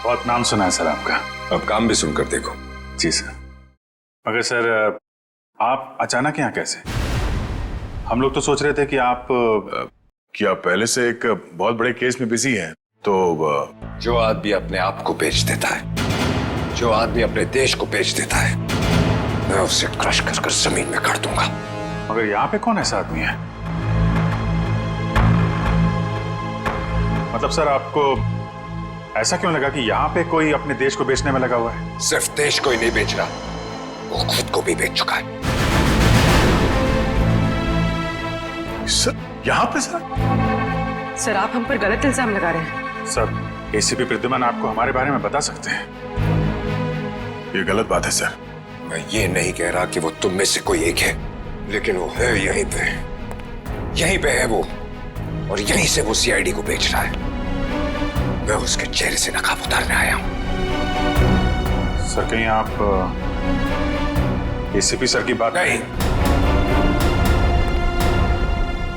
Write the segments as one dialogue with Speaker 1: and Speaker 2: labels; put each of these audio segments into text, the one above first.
Speaker 1: बहुत नाम सुना है सर आपका।
Speaker 2: अब काम भी सुनकर देखो।
Speaker 1: जी सर। मगर सर आप अचानक यहाँ कैसे? हम लोग तो सोच रहे थे कि आप
Speaker 3: पहले से एक बहुत बड़े केस में बिजी हैं, तो
Speaker 2: जो आदमी अपने आप को बेच देता है, जो आदमी अपने देश को बेच देता है, मैं उसे क्रश कर कर जमीन में काट दूंगा।
Speaker 1: मगर यहाँ पे कौन ऐसा आदमी है? मतलब सर आपको ऐसा क्यों लगा कि यहाँ पे कोई अपने देश को बेचने में लगा हुआ है?
Speaker 2: सिर्फ देश को ही नहीं बेच रहा, वो खुद को भी बेच चुका है।
Speaker 3: सर यहाँ पे
Speaker 4: सर आप हम पर गलत इल्जाम लगा रहे हैं।
Speaker 1: सर एसीपी प्रद्युमन आपको हमारे बारे में बता सकते हैं।
Speaker 3: ये गलत बात है सर।
Speaker 2: मैं ये नहीं कह रहा कि वो तुम में से कोई एक है, लेकिन वो है यहीं पे है वो, और यहीं से वो सीआईडी को बेच रहा है। मैं उसके चेहरे से नकाब उतारने आया हूं।
Speaker 1: सर कहीं आप एसीपी सर की बात
Speaker 2: नहीं,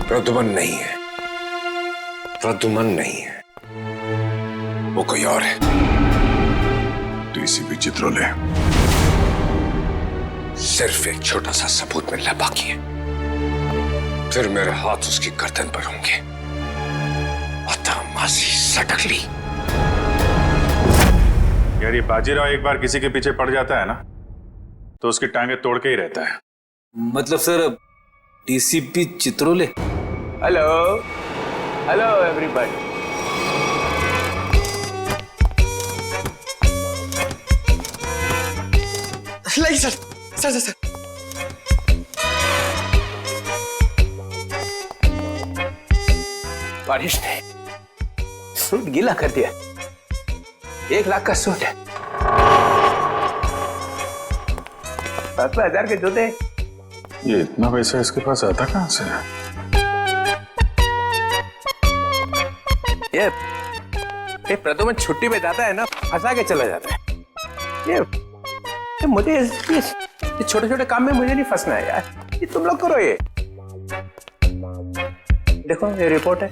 Speaker 2: प्रद्युमन नहीं है, प्रद्युमन नहीं है, वो कोई और है।
Speaker 3: तो एसीपी चित्रोले
Speaker 2: सिर्फ एक छोटा सा सबूत मिलना बाकी है, फिर मेरे हाथ उसकी गर्दन पर होंगे। मासी सटकली।
Speaker 1: यार ये बाजीराव एक बार किसी के पीछे पड़ जाता है ना, तो उसकी टांगे तोड़ के ही रहता है।
Speaker 5: मतलब sir DCP Chitrole.
Speaker 6: Hello hello everybody.
Speaker 7: नहीं सर सर सर, सर।
Speaker 6: बारिश ने सूट गीला कर दिया। 1 लाख का सूट है, 5,000 के जूते।
Speaker 1: ये इतना पैसा इसके पास आता कहां से है?
Speaker 6: ये प्रद्युमन छुट्टी पे जाता है ना, फंसा के चला जाता है। ये मुझे ये छोटे छोटे काम में मुझे नहीं फंसना है यार। ये तुम लोग करो। ये देखो ये रिपोर्ट है।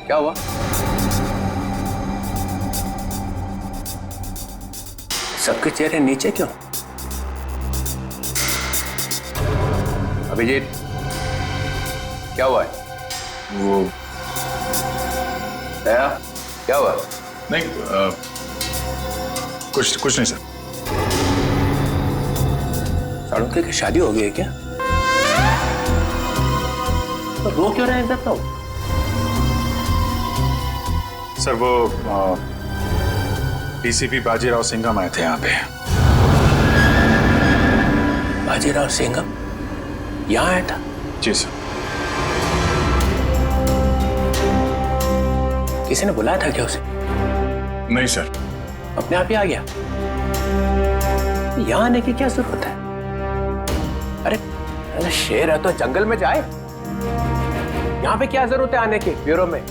Speaker 6: क्या हुआ? सबके चेहरे नीचे क्यों? अभिजीत क्या हुआ है?
Speaker 3: वो
Speaker 6: दया क्या हुआ?
Speaker 3: नहीं, कुछ नहीं सर।
Speaker 6: साड़ुके की शादी हो गई है क्या? तो रो क्यों रहे हैं सब?
Speaker 1: सर वो डीसीपी बाजीराव सिंघम आए थे यहाँ पे।
Speaker 6: बाजीराव सिंघम यहाँ आया था?
Speaker 1: जी सर।
Speaker 6: किसी ने बुलाया था क्या उसे?
Speaker 3: नहीं सर।
Speaker 6: अपने आप ही आ गया? यहाँ आने की क्या जरूरत है? अरे शेर है तो जंगल में जाए। यहाँ पे क्या जरूरत है आने की ब्यूरो में?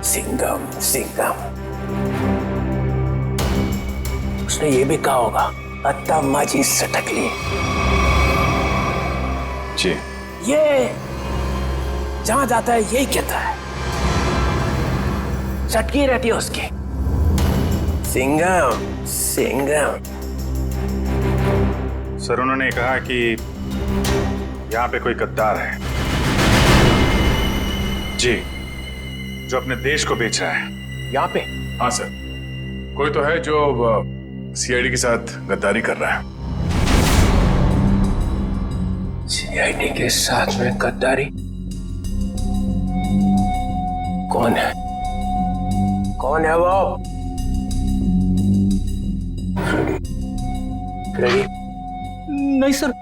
Speaker 6: सिंघम सिंघम, उसने ये भी कहा होगा अत्ता माजी सटकली।
Speaker 1: जी।
Speaker 6: ये जहां जाता है यही कहता है, चटकी रहती है उसकी। सिंघम सिंघम।
Speaker 1: सर उन्होंने कहा कि यहाँ पे कोई गद्दार है। जी, जो अपने देश को बेच रहा है।
Speaker 6: यहाँ पे?
Speaker 3: हाँ सर, कोई तो है जो सीआईडी के साथ गद्दारी कर रहा है।
Speaker 6: सीआईडी के साथ में गद्दारी? कौन है? कौन है वो? फ्रेडी?
Speaker 5: नहीं सर।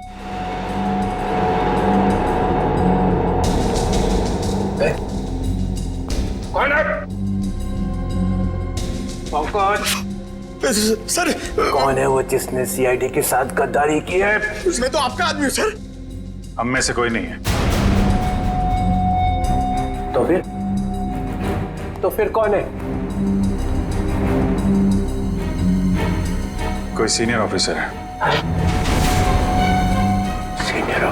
Speaker 6: कौन है?
Speaker 7: सर
Speaker 6: कौन है वो जिसने सीआईडी के साथ गद्दारी की है?
Speaker 7: उसमें तो आपका आदमी है सर।
Speaker 1: हम में से कोई नहीं है।
Speaker 6: तो फिर कौन है?
Speaker 1: कोई सीनियर ऑफिसर है।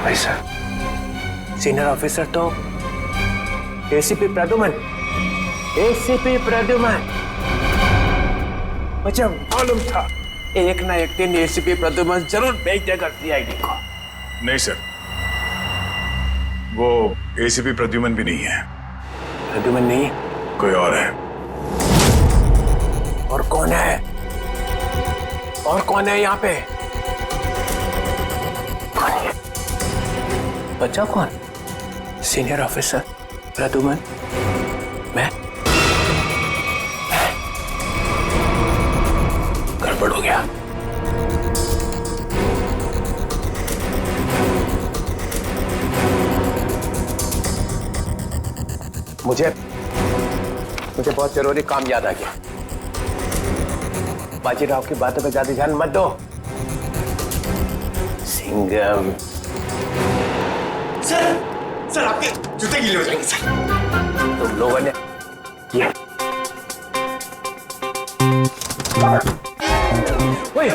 Speaker 6: ऑफिसर, सीनियर ऑफिसर तो एसीपी प्रद्युमन, एसीपी प्रद्युमन। मुझे मालूम था एक ना एक दिन एसीपी प्रद्युमन जरूर भेज देगा सीआईडी को।
Speaker 3: नहीं सर, वो एसीपी प्रद्युमन भी नहीं है,
Speaker 6: प्रद्युमन नहीं,
Speaker 3: कोई और है।
Speaker 6: और कौन है? और कौन है यहाँ पे? कौन है? बच्चा कौन? सीनियर ऑफिसर प्रद्युमन, मैं? गड़बड़ हो गया। मुझे बहुत जरूरी काम याद आ गया। बाजीराव की बातों पे ज्यादा ध्यान मत दो। सिंघम।
Speaker 7: सर आपके जूते गीले हो जाएंगे सर।
Speaker 6: तुम लोगों ने ये ओए,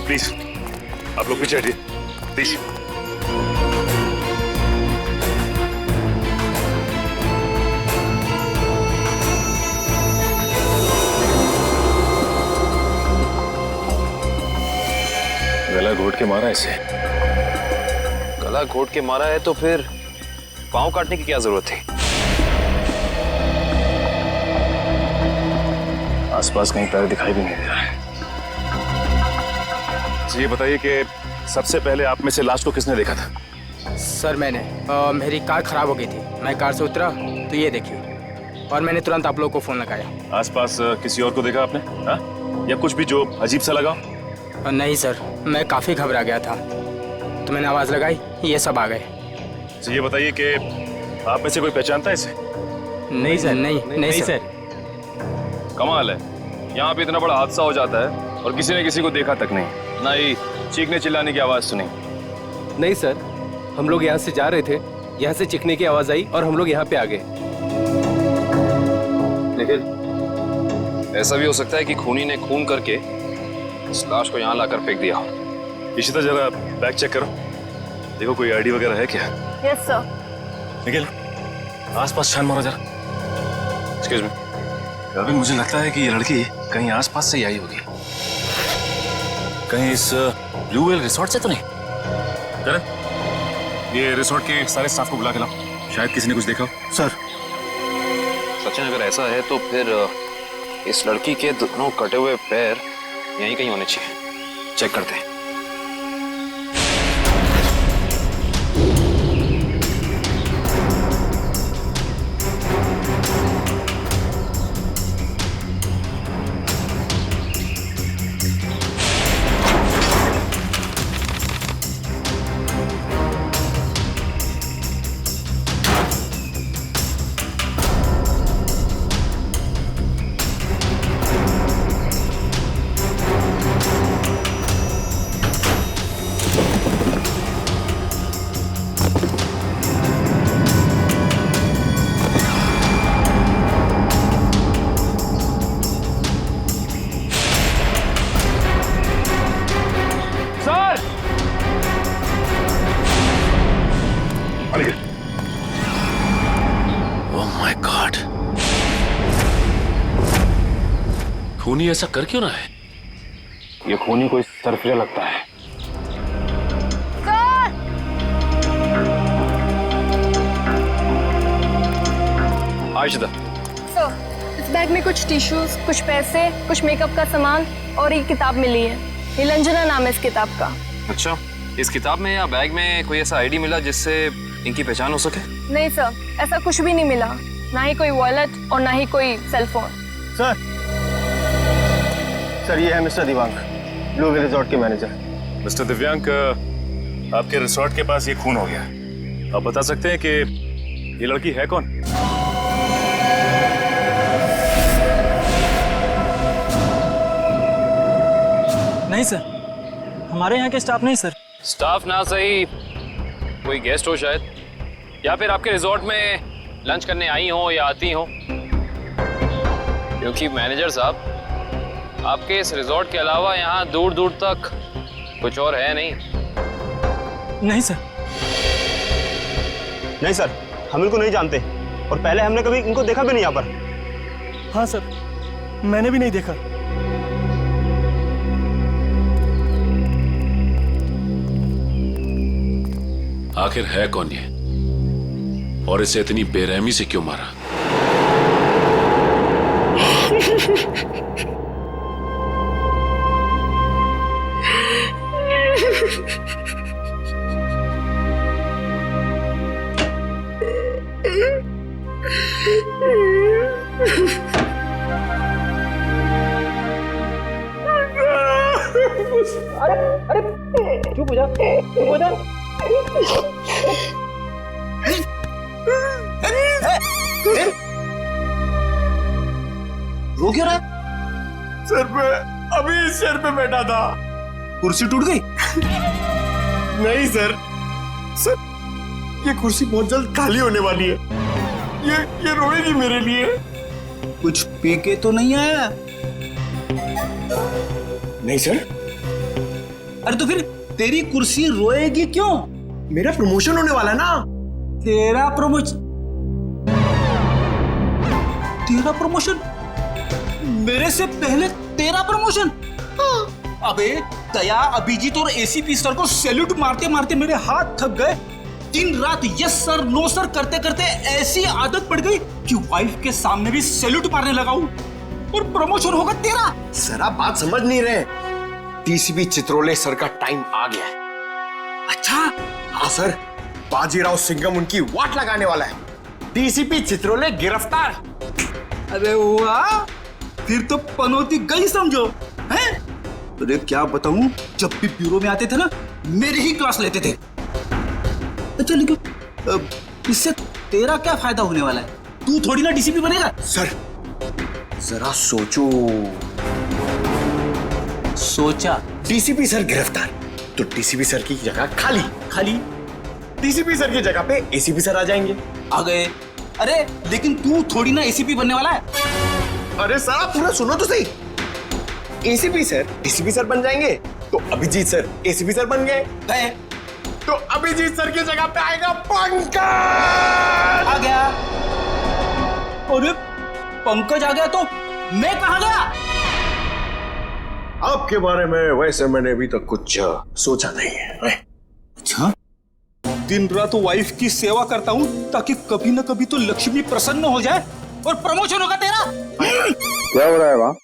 Speaker 1: प्लीज आप लोग पीछे हटिए प्लीज।
Speaker 8: गला घोट के मारा इसे। गला घोट के मारा है तो फिर पांव काटने की क्या जरूरत थी? आसपास कहीं पैर दिखाई भी नहीं दे रहा है।
Speaker 1: ये बताइए कि सबसे पहले आप में से लाश को किसने देखा था?
Speaker 9: सर मैंने मेरी कार खराब हो गई थी, मैं कार से उतरा तो ये देखिए, और मैंने तुरंत आप लोगों को फोन लगाया।
Speaker 1: आसपास किसी और को देखा आपने? हाँ? या कुछ भी जो अजीब सा लगा?
Speaker 9: नहीं सर, मैं काफ़ी घबरा गया था तो मैंने आवाज़ लगाई, ये सब आ गए।
Speaker 1: तो ये बताइए कि आप में से कोई पहचानता है इसे?
Speaker 9: नहीं सर, नहीं सर।
Speaker 8: कमाल है, यहाँ पे इतना बड़ा हादसा हो जाता है और किसी ने किसी को देखा तक नहीं, ना ही चीखने चिल्लाने की आवाज सुनी।
Speaker 10: नहीं सर, हम लोग यहाँ से जा रहे थे, यहाँ से चीखने की आवाज आई और हम लोग यहाँ पे आ गए।
Speaker 8: लेकिन ऐसा भी हो सकता है कि खूनी ने खून करके इस लाश को यहाँ लाकर फेंक दिया।
Speaker 1: इशिता जरा बैग चेक करो, देखो कोई आईडी वगैरह है क्या?
Speaker 11: Yes sir.
Speaker 1: निखिल आसपास छान मारो जरा।
Speaker 8: Excuse me.
Speaker 1: अभी मुझे लगता है कि ये लड़की कहीं आसपास से ही आई होगी, कहीं इस ब्लू व्हेल रिसोर्ट से तो नहीं? करण, ये रिसोर्ट के सारे स्टाफ को बुला के लाओ, शायद किसी ने कुछ देखा हो।
Speaker 7: सर
Speaker 8: सचिन, अगर ऐसा है तो फिर इस लड़की के दोनों कटे हुए पैर यहीं कहीं होने चाहिए। चेक करते हैं। खूनी ऐसा कर क्यों ना है? ये खूनी कोई सरफिरा लगता है। आयशा,
Speaker 11: सर, इस बैग में कुछ टिश्यूज, कुछ पैसे, कुछ मेकअप का सामान और एक किताब मिली है। नीलंजना नाम है इस किताब का।
Speaker 8: अच्छा, इस किताब में या बैग में कोई ऐसा आईडी मिला जिससे इनकी पहचान हो सके?
Speaker 11: नहीं सर, ऐसा कुछ भी नहीं मिला, ना ही कोई वॉलेट और ना ही कोई सेल फोन।
Speaker 7: सर ये है mister Divang, blue whale resort के मैनेजर।
Speaker 1: मिस्टर दिव्यांक, आपके रिसोर्ट के पास ये खून हो गया, आप बता सकते हैं कि ये लड़की है कौन?
Speaker 5: नहीं सर, हमारे यहाँ के स्टाफ नहीं सर।
Speaker 8: स्टाफ ना सही, कोई गेस्ट हो शायद, या फिर आपके रिजॉर्ट में लंच करने आई हो या आती हो। क्योंकि मैनेजर साहब, आपके इस रिजॉर्ट के अलावा यहाँ दूर दूर तक कुछ और है नहीं।
Speaker 5: नहीं सर।
Speaker 12: नहीं सर, हम इनको नहीं जानते और पहले हमने कभी इनको देखा भी नहीं यहाँ पर।
Speaker 5: हाँ सर, मैंने भी नहीं देखा।
Speaker 3: आखिर है कौन ये और इसे इतनी बेरहमी से क्यों मारा?
Speaker 5: अरे चुप हो जा, चुप हो जा। रो क्यों रहा?
Speaker 7: सर पे अभी इस चेयर पे बैठा था,
Speaker 5: कुर्सी टूट गई?
Speaker 7: नहीं सर, सर ये कुर्सी बहुत जल्द खाली होने वाली है। ये रोएगी मेरे लिए।
Speaker 5: कुछ पी के तो नहीं आया?
Speaker 7: नहीं सर।
Speaker 5: अरे तो फिर तेरी कुर्सी रोएगी क्यों?
Speaker 7: मेरा प्रमोशन होने वाला ना।
Speaker 5: तेरा प्रमोशन? तेरा प्रमोशन? मेरे से पहले तेरा प्रमोशन? अबे दया, अभिजीत और एसीपी सर को सैल्यूट मारते मारते मेरे हाथ थक गए। दिन रात यस सर नो सर करते करते ऐसी आदत पड़ गई कि वाइफ के सामने भी सैल्यूट मारने लगा हूं। और प्रमोशन होगा तेरा।
Speaker 7: सर आप बात समझ नहीं रहे। डीसीपी चित्रोले सर का टाइम आ गया है।
Speaker 5: अच्छा?
Speaker 7: हाँ सर, बाजीराव सिंघम उनकी वाट लगाने वाला है। डीसीपी चित्रोले गिरफ्तार।
Speaker 5: अरे वाह, फिर तो पनौती गई समझो। हैं? अरे क्या बताऊं, जब भी ब्यूरो में आते थे ना, मेरी ही क्लास लेते थे। अच्छा लेकिन इससे तेरा क्या फायदा होने वाला है? तू थोड़ी ना डीसीपी बनेगा।
Speaker 7: सर जरा सोचो।
Speaker 5: सोचा?
Speaker 7: डीसीपी सर गिरफ्तार तो डीसीपी सर की जगह खाली। डीसीपी सर की जगह पे एसीपी सर आ जाएंगे।
Speaker 5: आ गए। अरे लेकिन तू थोड़ी ना एसीपी बनने वाला है।
Speaker 7: अरे सर आप पूरा सुनो तो सही। एसीपी सर डीसीपी सर बन जाएंगे तो अभिजीत सर एसीपी सर बन गए। तो अभिजीत सर की जगह पे आएगा पंकज।
Speaker 5: आ गया। अरे पंकज आ गया तो मैं कहां गया?
Speaker 7: आपके बारे में वैसे मैंने अभी तक कुछ सोचा नहीं है।
Speaker 5: अच्छा, दिन रात वाइफ की सेवा करता हूं ताकि कभी ना कभी तो लक्ष्मी प्रसन्न हो जाए और प्रमोशन होगा तेरा।
Speaker 2: क्या हो रहा है वहां?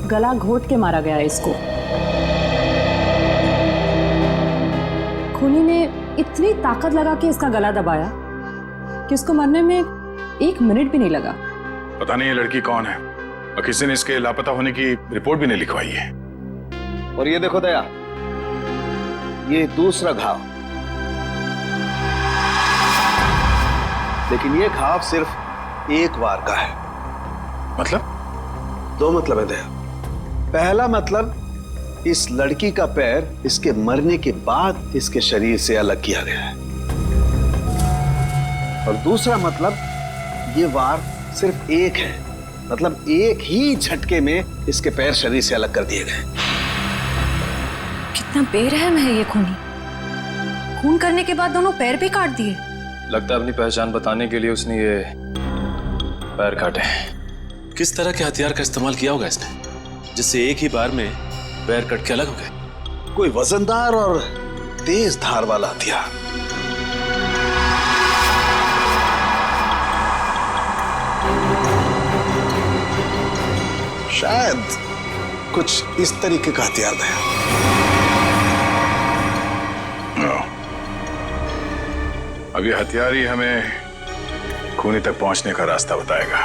Speaker 4: गला घोट के मारा गया इसको। खूनी ने इतनी ताकत लगा के इसका गला दबाया कि उसको मरने में 1 मिनट भी नहीं लगा।
Speaker 3: पता नहीं ये लड़की कौन है और किसी ने इसके लापता होने की रिपोर्ट भी नहीं लिखवाई है।
Speaker 2: और ये देखो दया, ये दूसरा घाव, लेकिन ये घाव सिर्फ एक बार का है।
Speaker 3: मतलब?
Speaker 2: 2 मतलब है दया। पहला मतलब, इस लड़की का पैर इसके मरने के बाद इसके शरीर से अलग किया गया है। और दूसरा मतलब, ये वार सिर्फ एक है, मतलब एक ही झटके में इसके पैर शरीर से अलग कर दिए गए।
Speaker 11: कितना बेरहम है ये खूनी। खून करने के बाद दोनों पैर भी काट दिए।
Speaker 8: लगता है अपनी पहचान बताने के लिए उसने ये पैर काटे।
Speaker 1: किस तरह के हथियार का इस्तेमाल किया होगा इसने जिससे एक ही बार में पैर कट के अलग हो गए?
Speaker 2: कोई वजनदार और तेज धार वाला हथियार। शायद
Speaker 13: कुछ इस तरीके का हथियार था।
Speaker 14: अभी हथियार ही हमें खूनी तक पहुंचने का रास्ता बताएगा।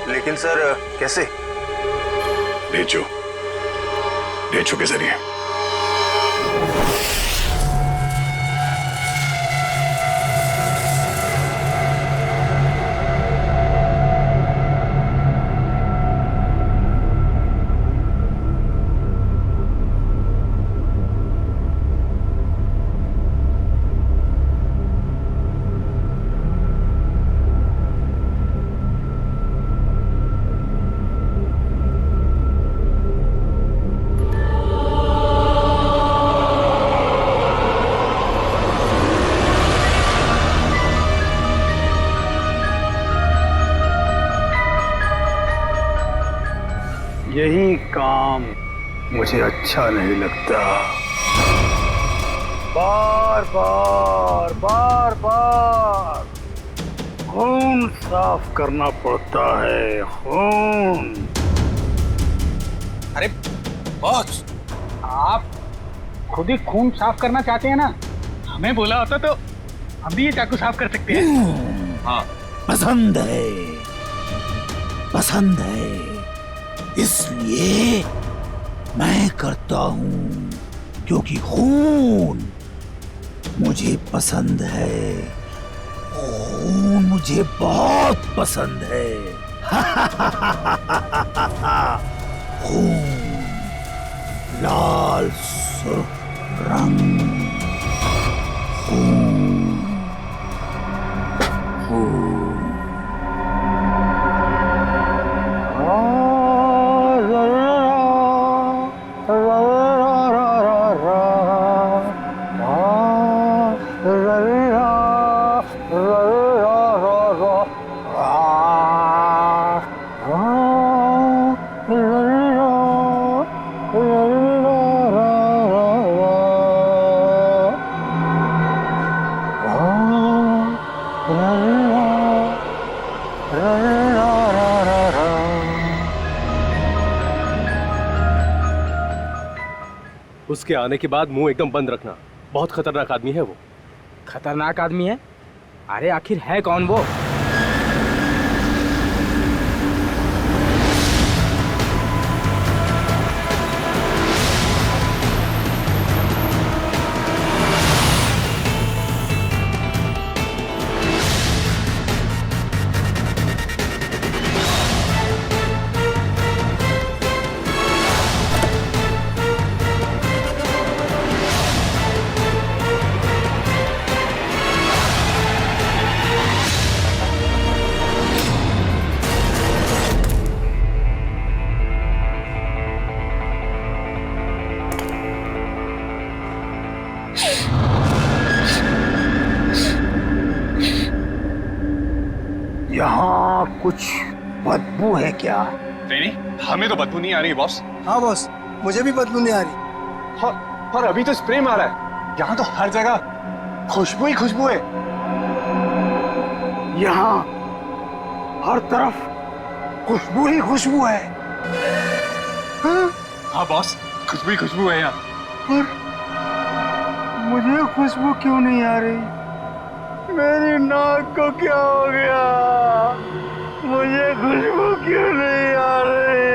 Speaker 7: लेकिन सर कैसे?
Speaker 14: ढेचू के जरिए।
Speaker 13: यही काम मुझे अच्छा नहीं लगता। बार बार खून साफ करना पड़ता है, खून।
Speaker 5: अरे बॉस, आप खुद ही खून साफ करना चाहते हैं ना? हमें बोला होता तो हम भी ये चाकू साफ कर सकते हैं। हाँ,
Speaker 13: पसंद है, इसलिए मैं करता हूं, क्योंकि खून मुझे पसंद है। खून मुझे बहुत पसंद है। खून, लाल सुर्ख रंग, खून।
Speaker 10: उसके आने के बाद मुंह एकदम बंद रखना। बहुत खतरनाक आदमी है वो।
Speaker 9: खतरनाक आदमी है? अरे आखिर है कौन वो?
Speaker 13: यहाँ कुछ बदबू है क्या?
Speaker 1: नहीं, हमें तो बदबू नहीं आ रही बॉस।
Speaker 7: हाँ बॉस, मुझे भी बदबू नहीं आ रही। और अभी तो स्प्रे मारा है। यहाँ तो हर जगह खुशबू ही खुशबू है।
Speaker 13: यहाँ हर तरफ खुशबू ही खुशबू है।
Speaker 1: हाँ बॉस, खुशबू ही खुशबू है यहाँ।
Speaker 13: पर मुझे खुशबू क्यों नहीं आ रही? मेरी नाक को क्या हो गया? मुझे खुशबू क्यों नहीं आ रही?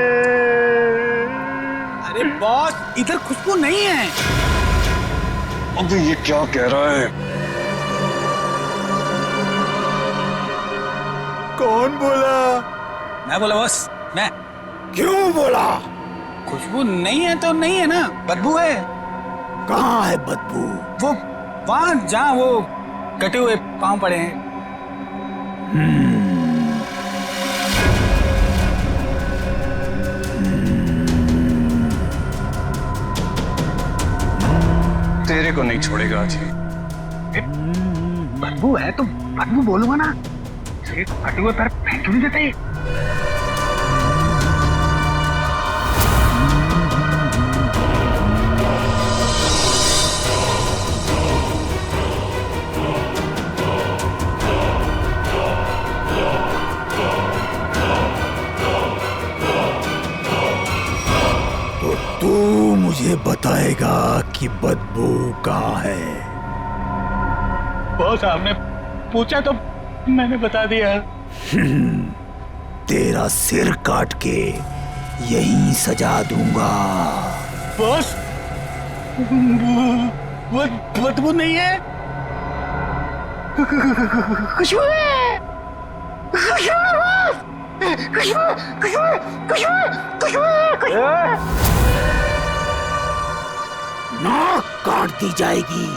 Speaker 5: अरे बॉस, इधर खुशबू नहीं है।
Speaker 2: अबे ये क्या कह रहा है?
Speaker 13: कौन बोला?
Speaker 5: मैं बोला बॉस, मैं।
Speaker 13: क्यों बोला?
Speaker 5: खुशबू नहीं है तो नहीं है ना, बदबू है।
Speaker 13: कहाँ है बदबू?
Speaker 5: वो वहां जहाँ वो कटे हुए पांव पड़े हैं।
Speaker 1: तेरे को नहीं छोड़ेगा आज।
Speaker 5: बदबू है तो बदबू बोलूंगा ना। कटे हुए पैर फेंक क्यों नहीं देते?
Speaker 13: की बदबू कहाँ है?
Speaker 5: बॉस आपने पूछा तो मैंने बता दिया।
Speaker 13: तेरा सिर काट के यहीं सजा दूंगा।
Speaker 5: बॉस बदबू नहीं है, खुशबू है, खुशबू है बॉस, खुशबू खुशबू खुशबू खुशबू।
Speaker 13: नाक काट दी जाएगी,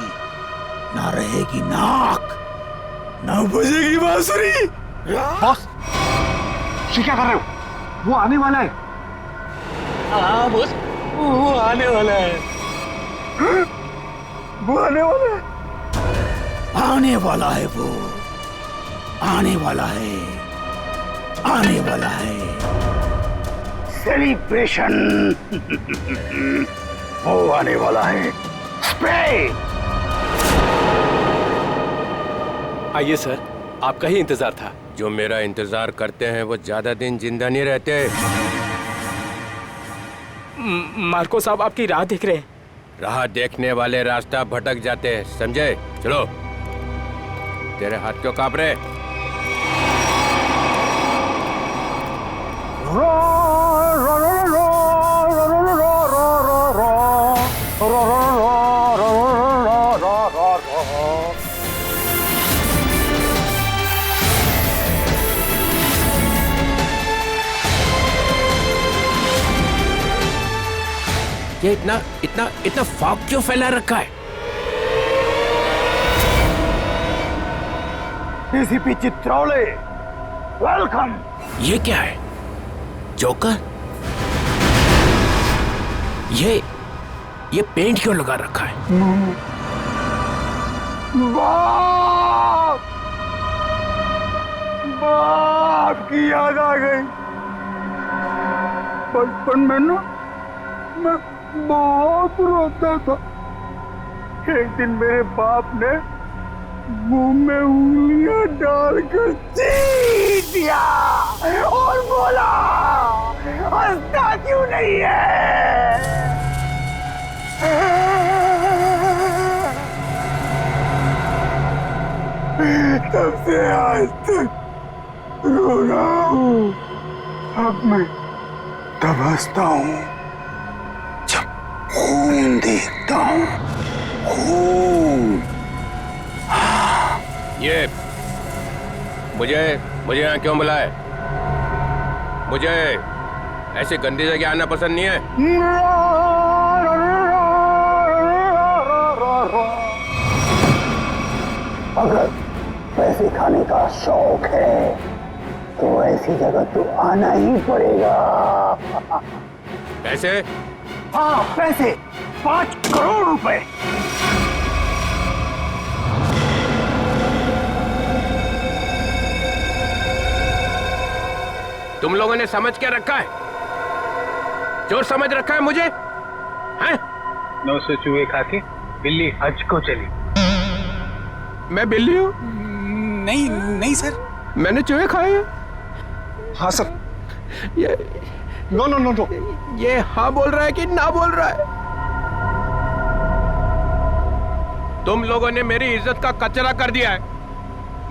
Speaker 13: ना रहेगी नाक, ना बजेगी बांसुरी।
Speaker 5: बॉस ये क्या कर रहे हो? वो आने वाला है। हाँ बॉस, वो आने वाला है।
Speaker 13: वो आने वाला है, आने वाला है, वो आने वाला है, आने वाला है। सेलिब्रेशन वो आने वाला है। स्प्रे।
Speaker 10: आइए सर, आपका ही इंतजार था।
Speaker 6: जो मेरा इंतजार करते हैं वो ज्यादा दिन जिंदा नहीं रहते।
Speaker 9: मार्को साहब आपकी राह देख रहे हैं।
Speaker 6: राह देखने वाले रास्ता भटक जाते हैं, समझे? चलो। तेरे हाथ क्यों कांप रहे? ये इतना इतना इतना फॉग क्यों फैला रखा है?
Speaker 13: DCP Chitraule, welcome.
Speaker 6: ये क्या है? जोकर? ये पेंट क्यों लगा रखा है?
Speaker 13: बाप, बाप की याद आ गई। बचपन में ना मैं बहुत रोता था। एक दिन मेरे बाप ने मुंह में उंगलियां डालकर चीर दिया और बोला, हंसता क्यों नहीं है? तब से आज तक रो रहा हूँ। अब मैं तब हंसता हूँ जब खून देखता हूँ। खून।
Speaker 6: ये मुझे यहाँ क्यों बुलाए? मुझे ऐसी गंदी जगह आना पसंद नहीं है।
Speaker 13: अगर पैसे खाने का शौक है तो ऐसी जगह तो आना ही पड़ेगा।
Speaker 6: पैसे?
Speaker 13: हाँ पैसे, 5 करोड़ रुपए।
Speaker 6: तुम लोगों ने समझ क्या रखा है? जो समझ रखा है मुझे, हैं?
Speaker 5: 900 चूहे खा के बिल्ली हज को चली।
Speaker 6: मैं बिल्ली हूँ?
Speaker 5: नहीं नहीं सर,
Speaker 6: मैंने चूहे खाए हैं।
Speaker 5: हाँ सर।
Speaker 6: ये
Speaker 5: नो नो नो नो,
Speaker 6: ये हाँ बोल रहा है कि ना बोल रहा है? तुम लोगों ने मेरी इज्जत का कचरा कर दिया है।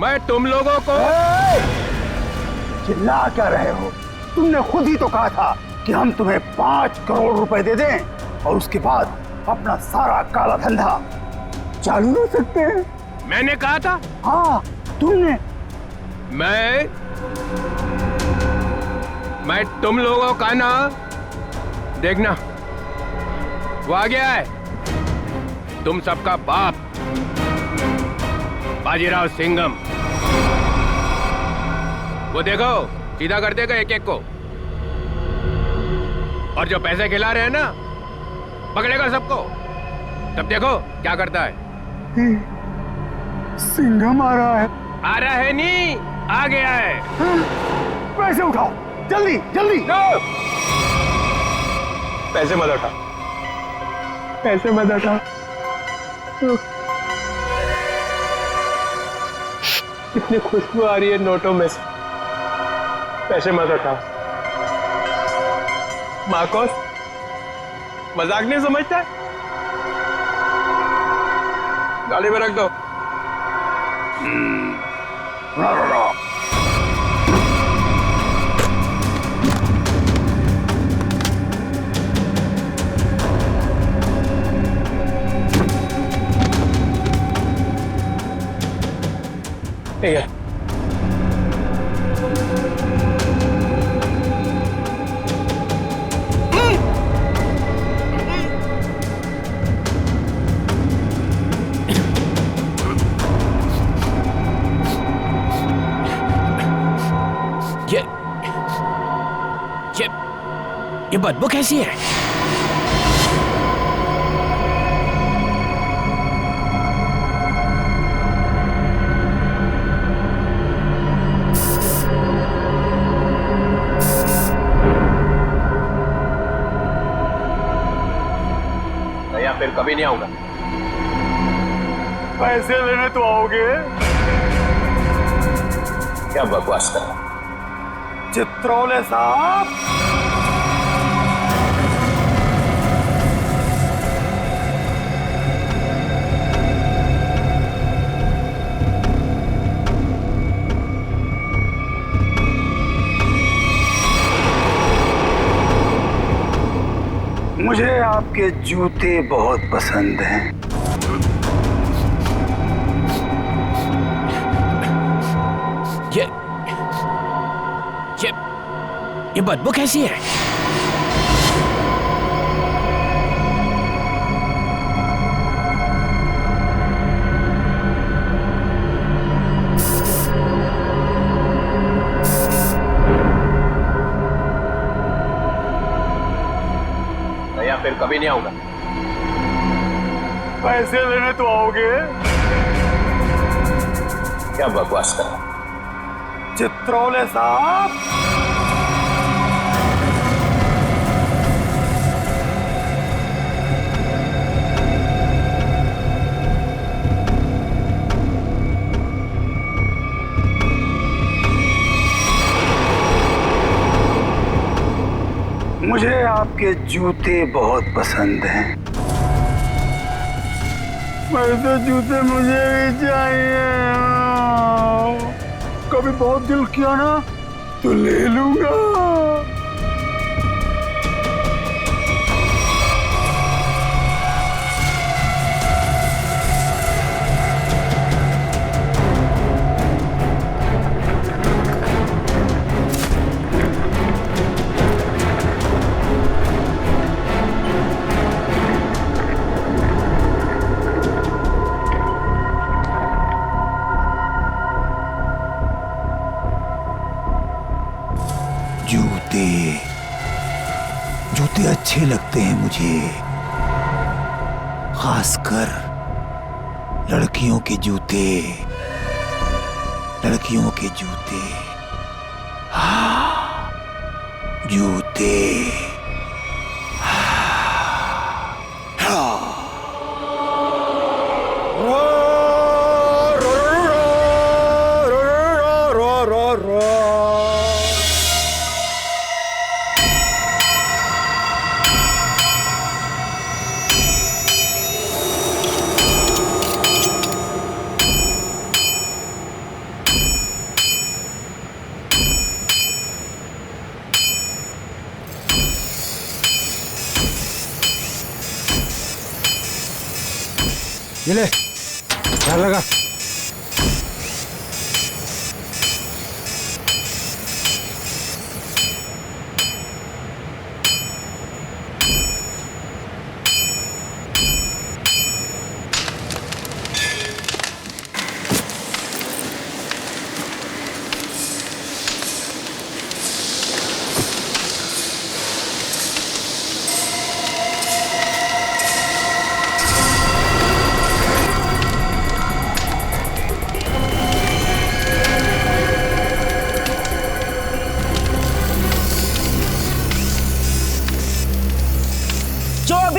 Speaker 6: मैं तुम लोगों को
Speaker 13: चिल्ला क्या रहे हो? तुमने खुद ही तो कहा था कि हम तुम्हें 5 करोड़ रुपए दे दें और उसके बाद अपना सारा काला धंधा चालू रख सकते हैं।
Speaker 6: मैंने कहा था?
Speaker 13: हाँ तुमने।
Speaker 6: मैं तुम लोगों का ना, देखना वो आ गया है। तुम सबका बाप बाजीराव सिंघम। वो देखो सीधा कर देगा एक एक को, और जो पैसे खिला रहे हैं ना पकड़ेगा सबको। तब देखो क्या करता है।
Speaker 13: सिंघम आ रहा है।
Speaker 6: आ रहा है नहीं, आ गया है।
Speaker 13: पैसे उठाओ जल्दी जल्दी।
Speaker 5: पैसे मत उठा, पैसे मत उठा। कितनी खुशबू आ रही है नोटों में से। पैसे मत उठा। मार्कोस मजाक नहीं समझता?
Speaker 6: ट्राली में रख दो। ठीक है।
Speaker 9: ये बदबू कैसी है?
Speaker 6: या फिर कभी नहीं आऊंगा।
Speaker 13: पैसे लेने तो आओगे?
Speaker 6: क्या बकवास कर रहा?
Speaker 13: चित्रोले साहब, मुझे आपके जूते बहुत पसंद हैं।
Speaker 9: ये बदबू कैसी है?
Speaker 6: या फिर कभी नहीं आऊंगा।
Speaker 13: पैसे लेने तो आओगे?
Speaker 6: क्या बकवास कर रहा?
Speaker 13: चित्रोले साहब, मुझे आपके जूते बहुत पसंद हैं। वैसे जूते मुझे भी चाहिए। कभी बहुत दिल किया ना तो ले लूंगा। जूते अच्छे लगते हैं मुझे, खासकर लड़कियों के जूते। लड़कियों के जूते, हाँ, जूते।
Speaker 9: ये ले, ध्यान लगा।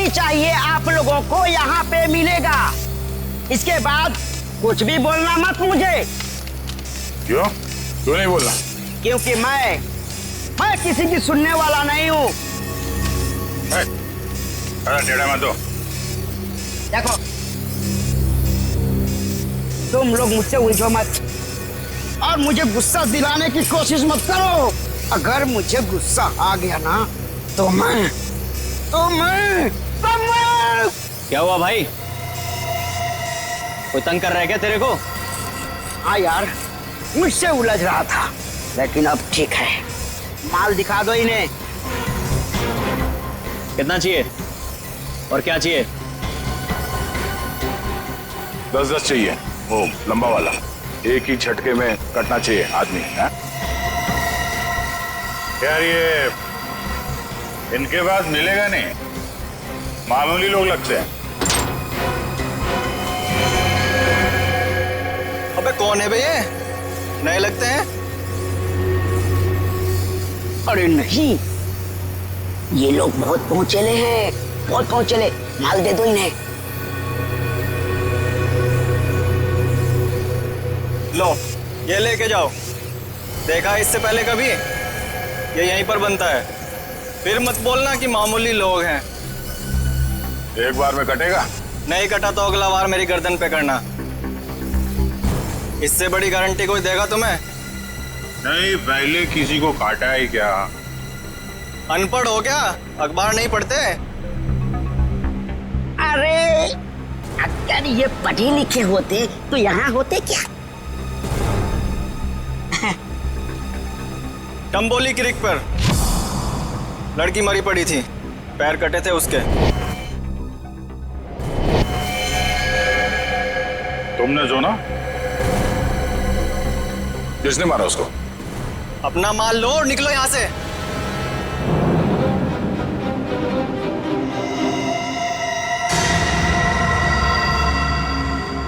Speaker 15: चाहिए आप लोगों को यहाँ पे मिलेगा। इसके बाद कुछ भी बोलना मत मुझे।
Speaker 14: क्यों? क्यों नहीं बोलना?
Speaker 15: क्योंकि मैं किसी की सुनने वाला नहीं हूँ।
Speaker 14: टेढ़ा मत दो।
Speaker 15: देखो, तुम लोग मुझसे उलझो मत और मुझे गुस्सा दिलाने की कोशिश मत करो। अगर मुझे गुस्सा आ गया ना तो मैं
Speaker 12: क्या हुआ भाई? कोई तंग कर रहा है क्या तेरे को?
Speaker 15: हाँ यार, मुझसे उलझ रहा था, लेकिन अब ठीक है। माल दिखा दो इन्हें।
Speaker 12: कितना चाहिए और क्या चाहिए?
Speaker 14: 10-10 चाहिए, वो लंबा वाला, एक ही झटके में कटना चाहिए आदमी है? यार ये इनके पास मिलेगा नहीं, मामूली लोग लगते हैं।
Speaker 16: अबे कौन है बे ये? नए लगते हैं।
Speaker 15: अरे नहीं, ये लोग बहुत पहुंचेले हैं, बहुत पहुंचेले। माल दे दो इन्हें।
Speaker 16: लो ये लेके जाओ। देखा इससे पहले कभी? ये यहीं पर बनता है। फिर मत बोलना कि मामूली लोग हैं।
Speaker 14: एक बार में कटेगा?
Speaker 16: नहीं कटा तो अगला बार मेरी गर्दन पे करना। इससे बड़ी गारंटी कोई देगा तुम्हें?
Speaker 14: नहीं, पहले किसी को काटा है क्या?
Speaker 16: अनपढ़ हो क्या? अखबार नहीं पढ़ते?
Speaker 15: अरे अगर ये पढ़े लिखे होते तो यहाँ होते क्या?
Speaker 16: टम्बोली क्रिक पर लड़की मरी पड़ी थी, पैर कटे थे उसके।
Speaker 14: तुमने जो ना? किसने मारा उसको?
Speaker 16: अपना माल लो और निकलो यहाँ से।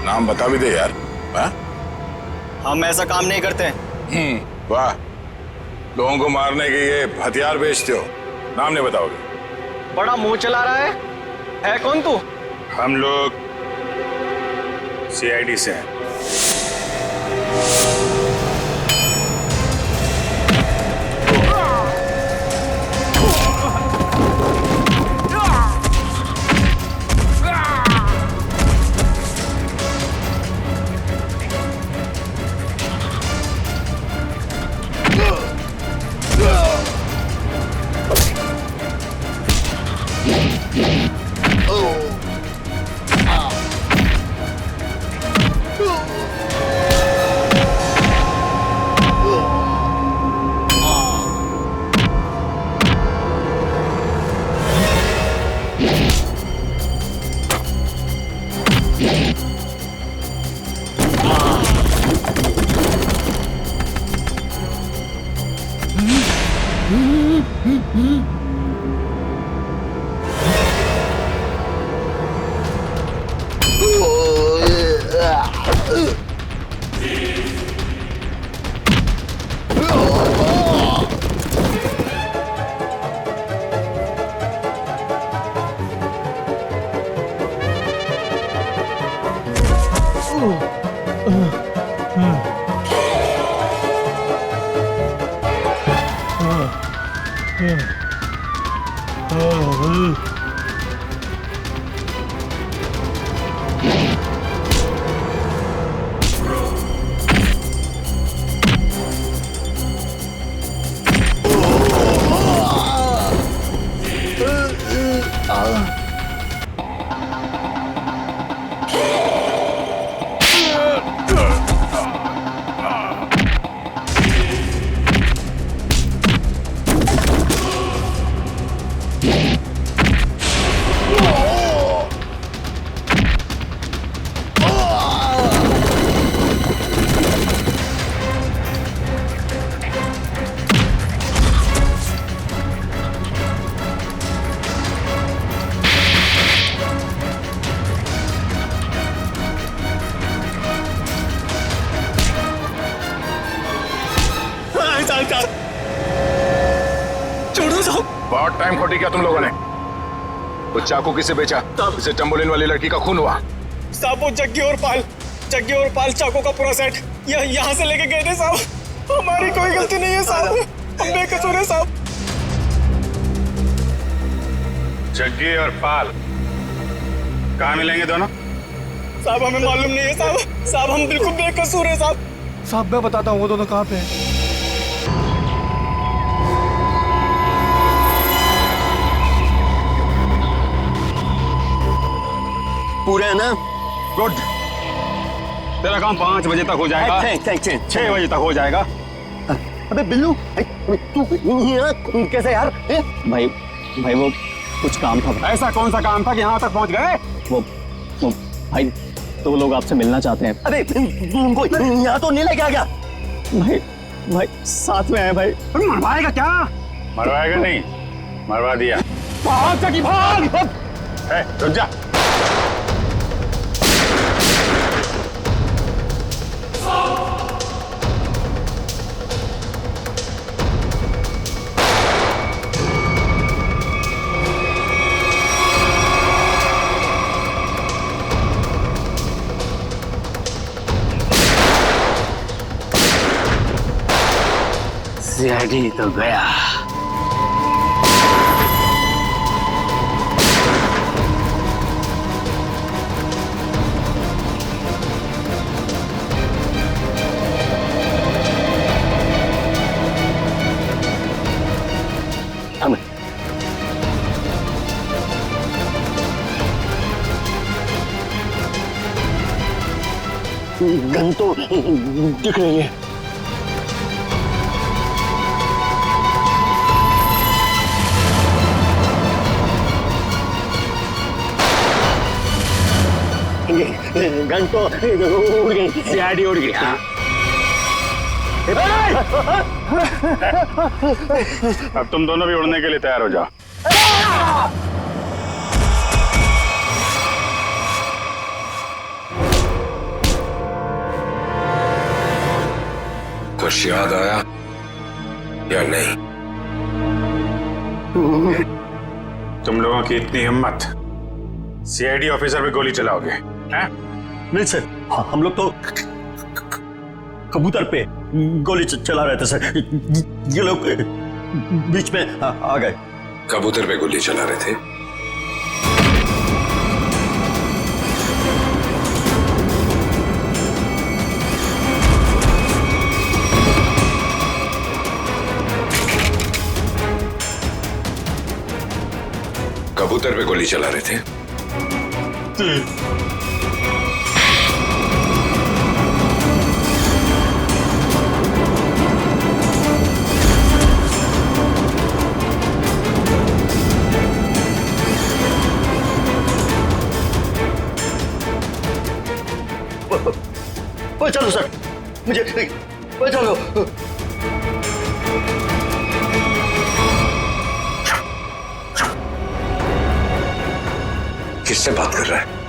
Speaker 14: नाम बता भी दे यार। हा?
Speaker 16: हम ऐसा काम नहीं करते।
Speaker 14: वाह, लोगों को मारने के ये हथियार बेचते हो, नाम नहीं बताओगे?
Speaker 16: बड़ा मुंह चला रहा है कौन तू?
Speaker 14: हम लोग CID से हैं। बहुत टाइम खोटी किया तुम लोगों ने। वो चाकू किसे बेचा? इसे टम्बोलिन वाली लड़की का खून हुआ।
Speaker 16: साहब वो जग्गी और पाल चाकू का पूरा सेट यहाँ से लेके गए थे साहब। हमारी कोई गलती नहीं है साहब, हम बेकसूर हैं साहब।
Speaker 14: जग्गी और पाल कहाँ मिलेंगे दोनों?
Speaker 16: साहब हमें मालूम नहीं है साहब। साहब हम बिल्कुल बेकसूर है साहब।
Speaker 13: साहब मैं बताता हूँ वो दोनों कहाँ पे हैं।
Speaker 12: पूरे है ना?
Speaker 17: गुड। तेरा काम 5 बजे तक हो जाएगा। 6 बजे तक हो जाएगा।
Speaker 12: अबे बिल्लू तू कैसे यार? भाई वो कुछ काम था।
Speaker 17: ऐसा कौन सा काम था कि यहाँ तक पहुँच गए?
Speaker 12: वो भाई तो लोग आपसे मिलना चाहते हैं। अरे उनको यहाँ तो नहीं लेके आ गया। भाई साथ में है भाई।
Speaker 17: मरवाएगा क्या? मरवाएगा नहीं, मरवा दिया। भाग सकी भाग। रुक जा।
Speaker 12: सीआईडी तो गया। गन तो दिख रही है। गन तो उड़ गई।
Speaker 17: सीआईडी उड़ गई। अब तुम दोनों भी उड़ने के लिए तैयार हो जाओ।
Speaker 2: कुछ याद आया या नहीं?
Speaker 17: तुम लोगों की इतनी हिम्मत, सीआईडी ऑफिसर पे गोली चलाओगे? हैं?
Speaker 12: नहीं सर, हम लोग तो कबूतर पे गोली चला रहे थे सर। ये लोग बीच में आ गए।
Speaker 2: कबूतर पे गोली चला रहे थे? कबूतर पे गोली चला रहे थे?
Speaker 12: चलो सर, मुझे चलो।
Speaker 2: किससे बात कर रहा है?